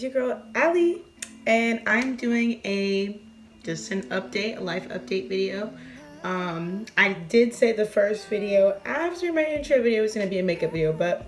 It's your girl Ali, and I'm doing just an update, a life update video. I did say the first video after my intro video was gonna be a makeup video, but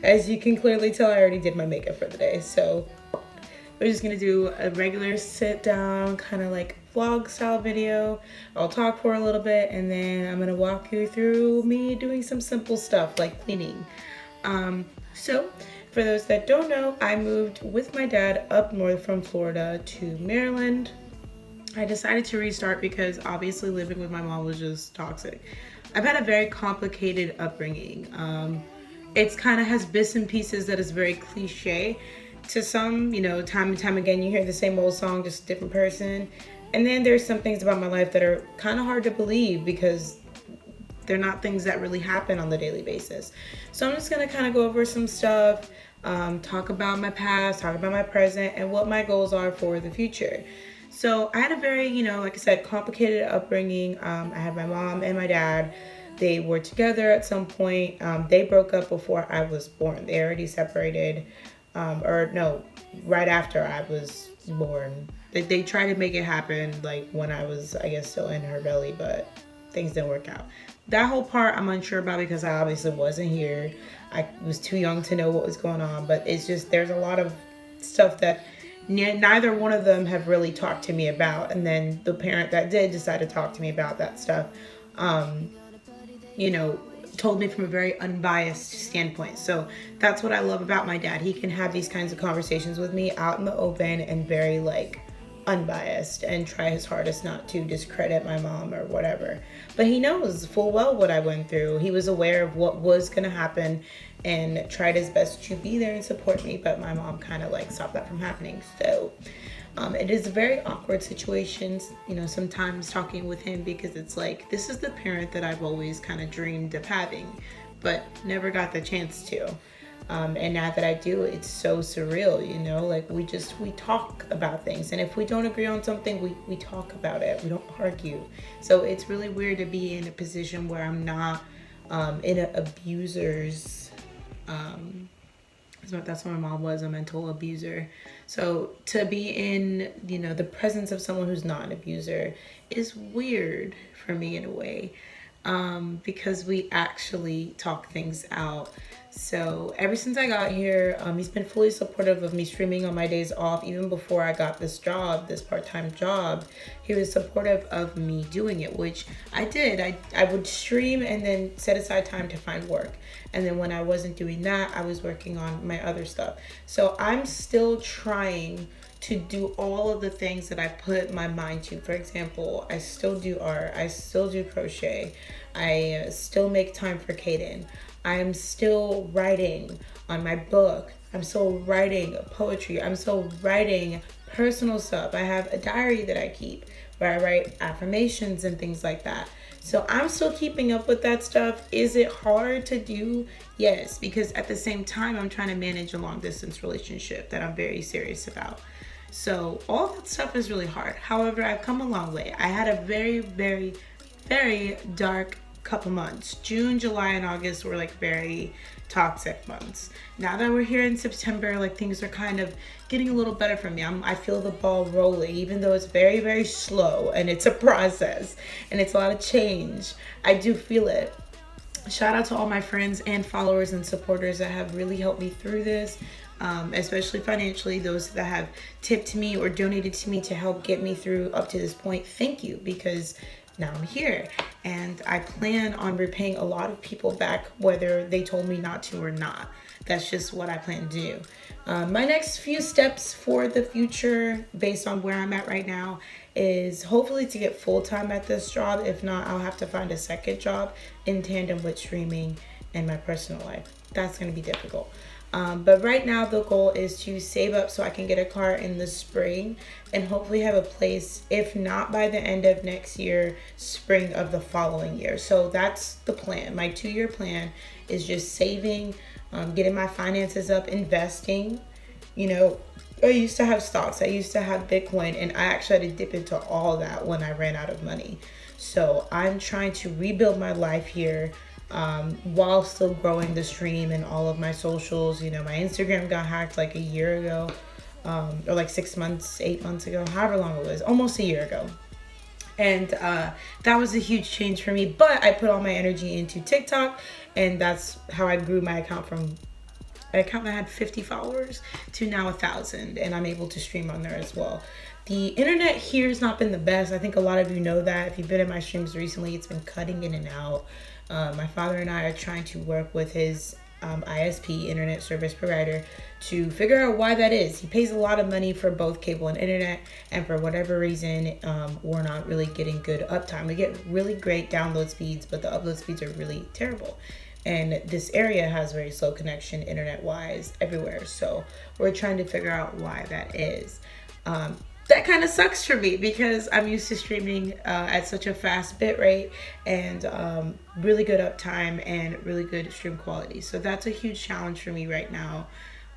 as you can clearly tell, I already did my makeup for the day. So we're just gonna do a regular sit down, kind of like vlog style video. I'll talk for a little bit, and then I'm gonna walk you through me doing some simple stuff like cleaning. So for those that don't know, I moved with my dad up north from Florida to Maryland. I decided to restart because obviously living with my mom was just toxic. I've had a very complicated upbringing. It's kind of has bits and pieces that is very cliche. To some, time and time again, you hear the same old song, just a different person. And then there's some things about my life that are kind of hard to believe because they're not things that really happen on the daily basis. So I'm just gonna kind of go over some stuff, talk about my past, talk about my present, and what my goals are for the future. So I had a very, like I said, complicated upbringing. I had my mom and my dad. They were together at some point. They broke up before I was born. They already separated, right after I was born. They tried to make it happen like when I was, I guess, still in her belly, but things didn't work out. That whole part I'm unsure about because I obviously wasn't here. I was too young to know what was going on, but it's just there's a lot of stuff that neither one of them have really talked to me about. And then the parent that did decide to talk to me about that stuff, told me from a very unbiased standpoint. So that's what I love about my dad. He can have these kinds of conversations with me out in the open and very unbiased and try his hardest not to discredit my mom or whatever. But he knows full well what I went through. He was aware of what was going to happen and tried his best to be there and support me, but my mom kind of stopped that from happening. So it is a very awkward situation, sometimes talking with him because it's this is the parent that I've always kind of dreamed of having, but never got the chance to. And now that I do, it's so surreal, we talk about things. And if we don't agree on something, we talk about it. We don't argue. So it's really weird to be in a position where I'm not in an abuser's, that's what my mom was, a mental abuser. So to be in, the presence of someone who's not an abuser is weird for me in a way. Because we actually talk things out. So ever since I got here, he's been fully supportive of me streaming on my days off. Even before I got this job, this part-time job, he was supportive of me doing it, which I did. I would stream and then set aside time to find work. And then when I wasn't doing that, I was working on my other stuff. So I'm still trying to do all of the things that I put my mind to. For example, I still do art. I still do crochet. I still make time for Kaden. I am still writing on my book. I'm still writing poetry. I'm still writing personal stuff. I have a diary that I keep where I write affirmations and things like that. So I'm still keeping up with that stuff. Is it hard to do? Yes, because at the same time, I'm trying to manage a long distance relationship that I'm very serious about. So all that stuff is really hard. However, I've come a long way. I had a very, very, very dark couple months. June, July, and August were very toxic months. Now that we're here in September, things are kind of getting a little better for me. I feel the ball rolling, even though it's very, very slow and it's a process and it's a lot of change. I do feel it. Shout out to all my friends and followers and supporters that have really helped me through this. Especially financially, those that have tipped me or donated to me to help get me through up to this point. Thank you, because now I'm here and I plan on repaying a lot of people back, whether they told me not to or not. That's just what I plan to do. My next few steps for the future, based on where I'm at right now, is hopefully to get full-time at this job. If not, I'll have to find a second job in tandem with streaming and my personal life. That's going to be difficult. But right now the goal is to save up so I can get a car in the spring and hopefully have a place, if not by the end of next year, spring of the following year. So that's the plan. My 2-year plan is just saving, getting my finances up, investing. I used to have stocks. I used to have Bitcoin, and I actually had to dip into all that when I ran out of money. So I'm trying to rebuild my life here. While still growing the stream and all of my socials. My Instagram got hacked a year ago. or like 6 months, 8 months ago, however long it was, almost a year ago. And that was a huge change for me, but I put all my energy into TikTok, and that's how I grew my account from an account that had 50 followers to now 1,000, and I'm able to stream on there as well. The internet here has not been the best. I think a lot of you know that. If you've been in my streams recently, it's been cutting in and out. My father and I are trying to work with his ISP, internet service provider, to figure out why that is. He pays a lot of money for both cable and internet, and for whatever reason, we're not really getting good uptime. We get really great download speeds, but the upload speeds are really terrible. And this area has very slow connection internet-wise everywhere. So we're trying to figure out why that is. That kind of sucks for me because I'm used to streaming at such a fast bit rate and really good uptime and really good stream quality. So that's a huge challenge for me right now.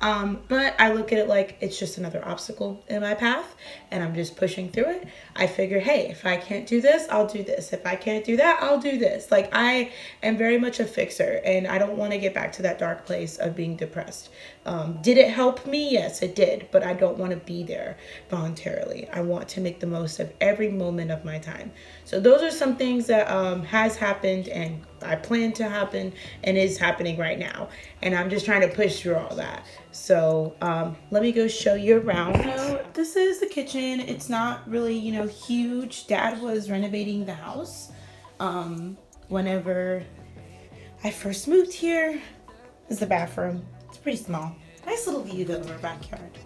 But I look at it like it's just another obstacle in my path, and I'm just pushing through it. I figure, hey, if I can't do this, I'll do this. If I can't do that, I'll do this. Like, I am very much a fixer, and I don't want to get back to that dark place of being depressed. Did it help me? Yes, it did, but I don't want to be there voluntarily. I want to make the most of every moment of my time. So those are some things that has happened, and I plan to happen, and is happening right now. And I'm just trying to push through all that. So let me go show you around. So this is the kitchen. It's not really, you know, huge. Dad was renovating the house whenever I first moved here. This is the bathroom. It's pretty small. Nice little view though of our backyard.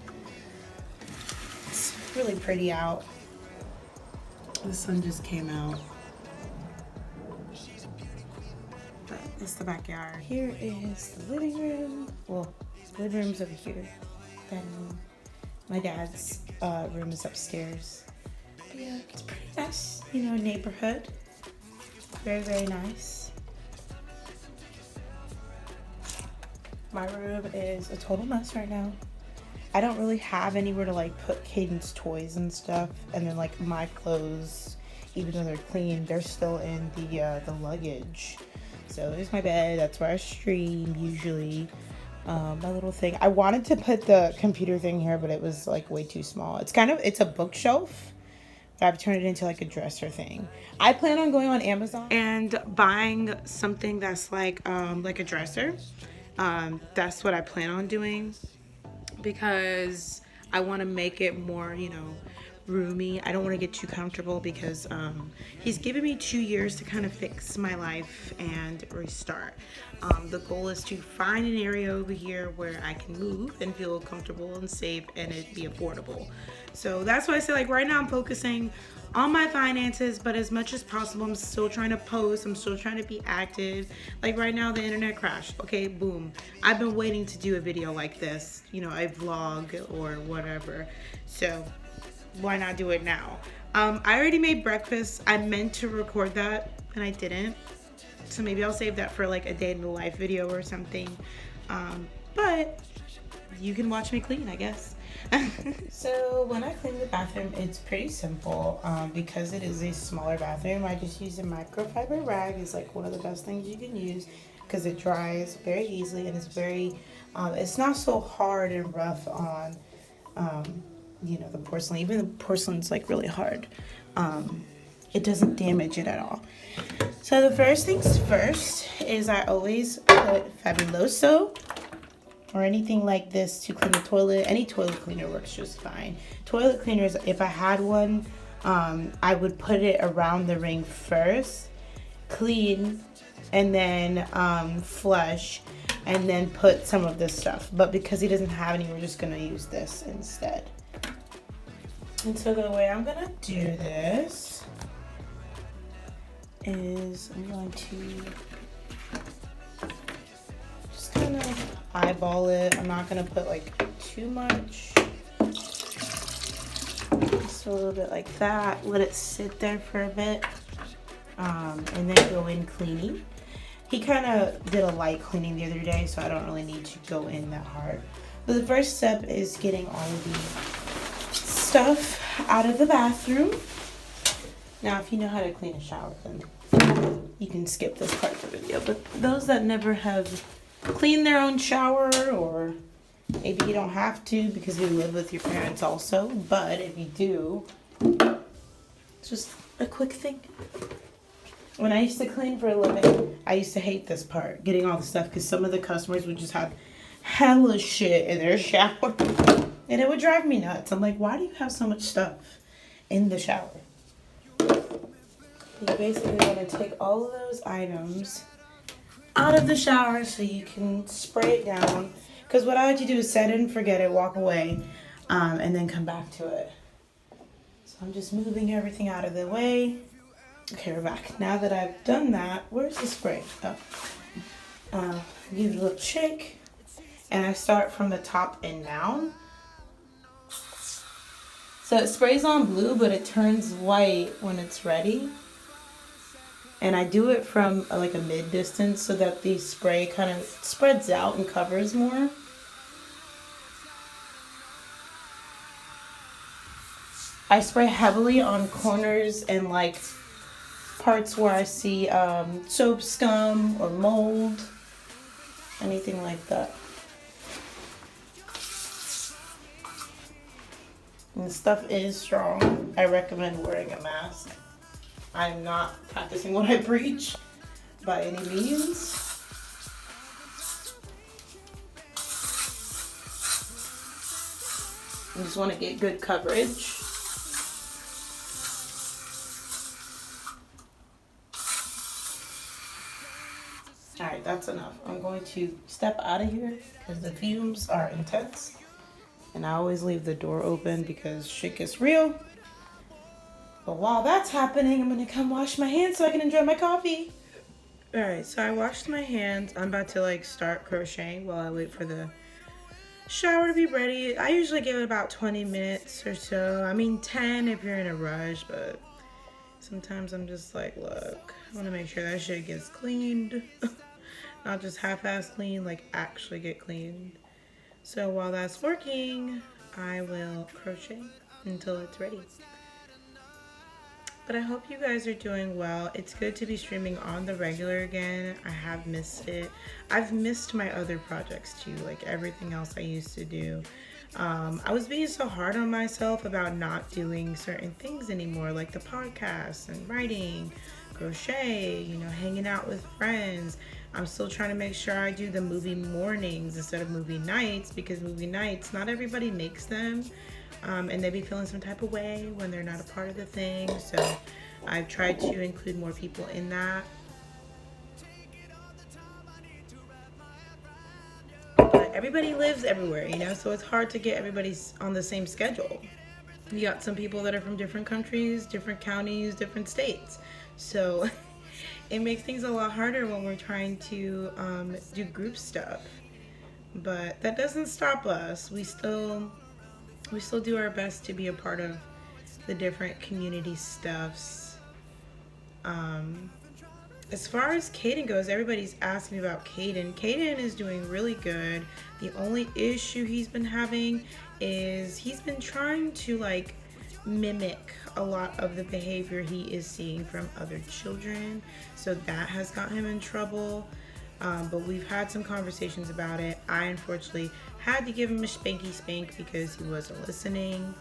It's really pretty out. The sun just came out. But it's the backyard. Here is the living room. Well, the living room's over here. Then my dad's room is upstairs. But yeah, it's pretty nice, you know, neighborhood. Very, very nice. My room is a total mess right now. I don't really have anywhere to like put Caden's toys and stuff, and then like my clothes, even though they're clean, they're still in the luggage. So there's my bed. That's where I stream usually. My little thing. I wanted to put the computer thing here, but it was like way too small. It's a bookshelf, but I've turned it into like a dresser thing. I plan on going on Amazon and buying something that's like a dresser. That's what I plan on doing, because I want to make it more, you know, roomy. I don't want to get too comfortable because he's given me 2 years to kind of fix my life and restart. The goal is to find an area over here where I can move and feel comfortable and safe and it be affordable. So that's why I say, like, right now I'm focusing on my finances, but as much as possible I'm still trying to post, I'm still trying to be active. Like right now the internet crashed, okay, boom. I've been waiting to do a video like this, you know, a vlog or whatever, so why not do it now? I already made breakfast. I meant to record that and I didn't, so maybe I'll save that for like a day in the life video or something, but you can watch me clean, I guess. So when I clean the bathroom, it's pretty simple. Because it is a smaller bathroom, I just use a microfiber rag. It's like one of the best things you can use because it dries very easily and it's very it's not so hard and rough on you know, the porcelain. Even the porcelain's like really hard. It doesn't damage it at all. So the first things first is I always put Fabuloso or anything like this to clean the toilet. Any toilet cleaner works just fine. Toilet cleaners, if I had one, I would put it around the ring first, clean, and then flush, and then put some of this stuff. But because he doesn't have any, we're just gonna use this instead. And so the way I'm gonna do this is I'm going to just kind of eyeball it. I'm not gonna put like too much. Just a little bit like that. Let it sit there for a bit, and then go in cleaning. He kind of did a light cleaning the other day, so I don't really need to go in that hard. But the first step is getting all of the stuff out of the bathroom. Now, if you know how to clean a shower, then you can skip this part of the video. But those that never have cleaned their own shower or Maybe you don't have to because you live with your parents also, but if you do, it's just a quick thing. When I used to clean for a living, I used to hate this part, getting all the stuff, because some of the customers would just have hella shit in their shower, and it would drive me nuts. I'm like, why do you have so much stuff in the shower? You basically want to take all of those items out of the shower so you can spray it down. Because what I like to do is set it and forget it, walk away, and then come back to it. So I'm just moving everything out of the way. Okay, we're back. Now that I've done that, where's the spray? Oh. Give it a little shake. And I start from the top and down. So it sprays on blue, but it turns white when it's ready. And I do it from like a mid distance so that the spray kind of spreads out and covers more. I spray heavily on corners and like parts where I see soap scum or mold, anything like that. And the stuff is strong. I recommend wearing a mask. I'm not practicing what I preach by any means. I just want to get good coverage. Alright, that's enough. I'm going to step out of here because the fumes are intense. And I always leave the door open because shit gets real. But while that's happening, I'm gonna come wash my hands so I can enjoy my coffee. Alright, so I washed my hands. I'm about to like start crocheting while I wait for the shower to be ready. I usually give it about 20 minutes or so. I mean 10 if you're in a rush, but sometimes I'm just like, look, I wanna make sure that shit gets cleaned. Not just half-ass clean, like actually get cleaned. So while that's working, I will crochet until it's ready. But I hope you guys are doing well. It's good to be streaming on the regular again. I have missed it. I've missed my other projects too, like everything else I used to do. I was being so hard on myself about not doing certain things anymore, like the podcast and writing, crochet, you know, hanging out with friends. I'm still trying to make sure I do the movie mornings instead of movie nights, because movie nights, not everybody makes them. And they be feeling some type of way when they're not a part of the thing. So I've tried to include more people in that. But everybody lives everywhere, you know, so it's hard to get everybody on the same schedule. You got some people that are from different countries, different counties, different states. So it makes things a lot harder when we're trying to do group stuff. But that doesn't stop us. We still do our best to be a part of the different community stuffs. As far as Caden goes, everybody's asking me about Caden. Caden is doing really good. The only issue he's been having is he's been trying to like mimic a lot of the behavior he is seeing from other children. So that has got him in trouble. But we've had some conversations about it. I unfortunately had to give him a spanky spank because he wasn't listening.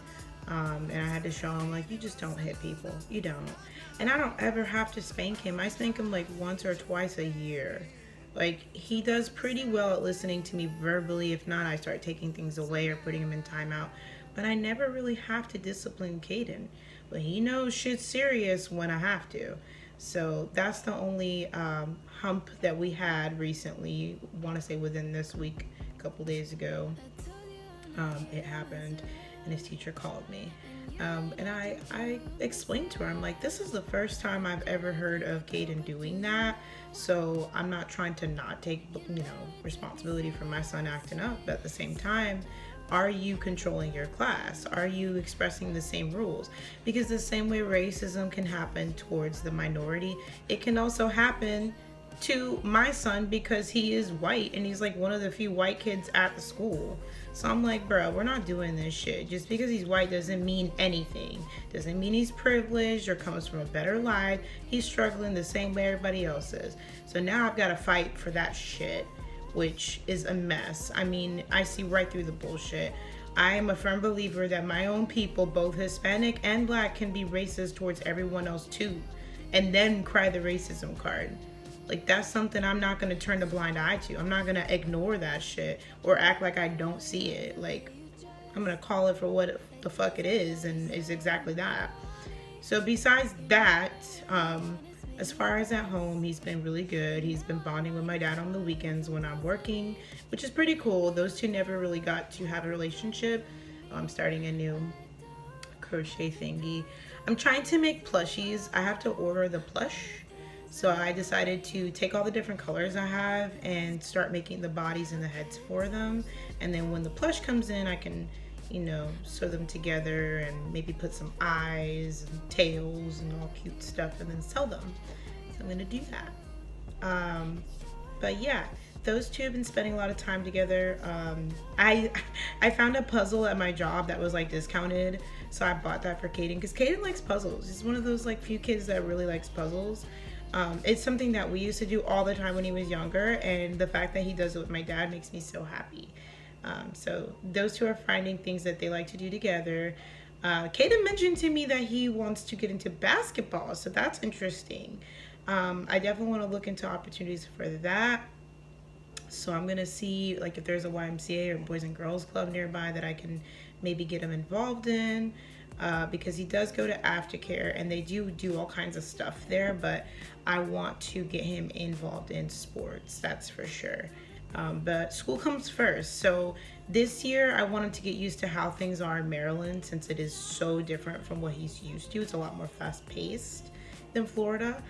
And I had to show him, like, you just don't hit people. You don't. And I don't ever have to spank him. I spank him like once or twice a year. Like, he does pretty well at listening to me verbally. If not, I start taking things away or putting him in timeout. But I never really have to discipline Caden. But he knows shit's serious when I have to. So that's the only hump that we had recently. I want to say within this week, a couple days ago, it happened, and his teacher called me. And I explained to her, I'm like, this is the first time I've ever heard of Caden doing that. So I'm not trying to not take, responsibility for my son acting up. But at the same time, are you controlling your class? Are you expressing the same rules? Because the same way racism can happen towards the minority, it can also happen to my son because he is white and he's like one of the few white kids at the school. So I'm like, bro, we're not doing this shit. Just because he's white doesn't mean anything. Doesn't mean he's privileged or comes from a better life. He's struggling the same way everybody else is. So now I've got to fight for that shit which is a mess. I mean, I see right through the bullshit. I am a firm believer that my own people, both Hispanic and Black, can be racist towards everyone else too, and then cry the racism card. Like, that's something I'm not gonna turn a blind eye to. I'm not gonna ignore that shit or act like I don't see it. Like, I'm gonna call it for what the fuck it is, and it's exactly that. So besides that, as far as at home, he's been really good. He's been bonding with my dad on the weekends when I'm working, which is pretty cool. Those two never really got to have a relationship. I'm starting a new crochet thingy. I'm trying to make plushies. I have to order the plush. So I decided to take all the different colors I have and start making the bodies and the heads for them. And then when the plush comes in, I can, you know, sew them together and maybe put some eyes and tails and all cute stuff and then sell them. So I'm gonna do that. But yeah, those two have been spending a lot of time together. I found a puzzle at my job that was like discounted, so I bought that for Caden because Caden likes puzzles. He's one of those like few kids that really likes puzzles. It's something that we used to do all the time when he was younger, and the fact that he does it with my dad makes me so happy. So those two are finding things that they like to do together. Caden mentioned to me that he wants to get into basketball, so that's interesting. I definitely want to look into opportunities for that. So I'm gonna see like if there's a YMCA or Boys and Girls Club nearby that I can maybe get him involved in, because he does go to aftercare and they do all kinds of stuff there, but I want to get him involved in sports, that's for sure. But school comes first. So this year I wanted to get used to how things are in Maryland, since it is so different from what he's used to. It's a lot more fast paced than Florida.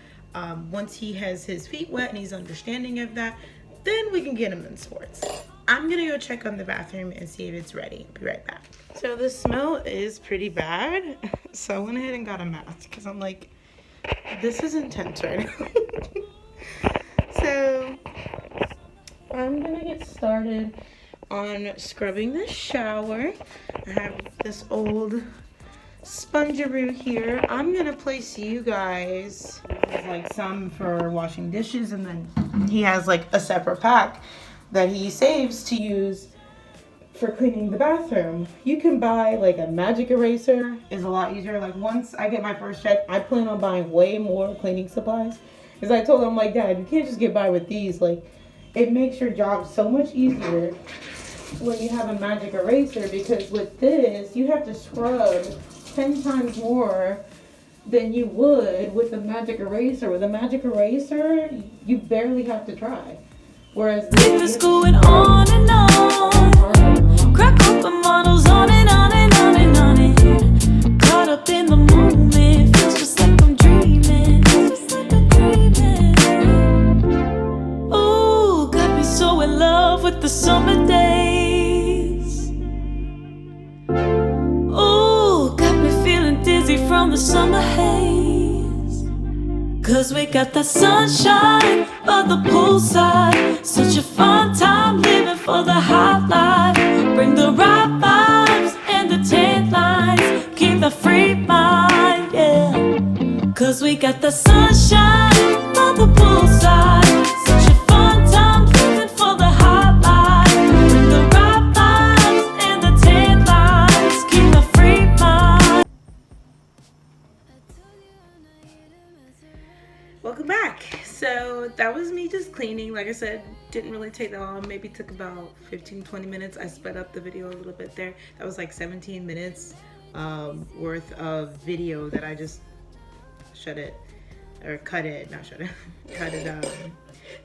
Once he has his feet wet and he's understanding of that, then we can get him in sports. I'm gonna go check on the bathroom and see if it's ready. I'll be right back. So the smell is pretty bad. So I went ahead and got a mask because I'm like, this is intense right now. So I'm gonna get started on scrubbing the shower. I have this old Bugaroo here. I'm gonna place you guys like some for washing dishes, and then he has like a separate pack that he saves to use for cleaning the bathroom. You can buy like a magic eraser, is a lot easier. Like once I get my first check, I plan on buying way more cleaning supplies, because I told him, like, Dad, you can't just get by with these. Like, it makes your job so much easier when you have a magic eraser, because with this you have to scrub 10 times more than you would with a magic eraser. With a magic eraser, you barely have to try. Whereas this is going on and on. Crack open models on and on and on and on it. Caught up in the moment, feels just like I'm dreaming. Just like I'm dreaming. Ooh, got me so in love with the summer days. Ooh, got me feeling dizzy from the summer haze. Cause we got the sunshine by the poolside. Such a fun time living for the hot life. Bring the right vibes and the tan lines. Keep the free mind, yeah. Cause we got the sunshine by the poolside. Such a fun time living for the hot life. Bring the right vibes and the tan lines. Keep the free mind. Welcome back. So that was me just cleaning. Like I said, didn't really take that long. Maybe took about 15-20 minutes. I sped up the video a little bit there. That was like 17 minutes worth of video that I just cut it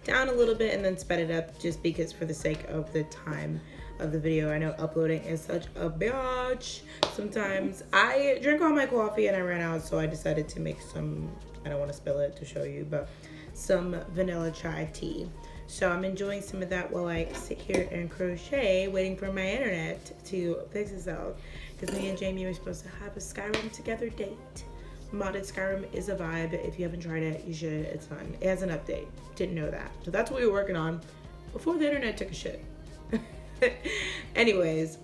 down a little bit and then sped it up, just because for the sake of the time of the video. I know uploading is such a bitch. Sometimes I drink all my coffee and I ran out, so I decided to make some, I don't want to spill it to show you, but some vanilla chai tea. So I'm enjoying some of that while I sit here and crochet, waiting for my internet to fix itself, because me and Jamie were supposed to have a Skyrim together date. Modded Skyrim is a vibe. If you haven't tried it, you should. It's fun. It has an update. Didn't know that. So that's what we were working on before the internet took a shit. Anyways,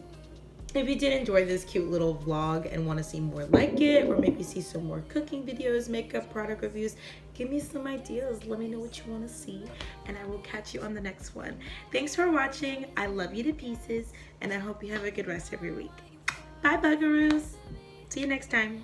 If you did enjoy this cute little vlog and want to see more like it, or maybe see some more cooking videos, makeup product reviews, give me some ideas. Let me know what you want to see, and I will catch you on the next one. Thanks for watching. I love you to pieces, and I hope you have a good rest of your week. Bye, Bugaroos. See you next time.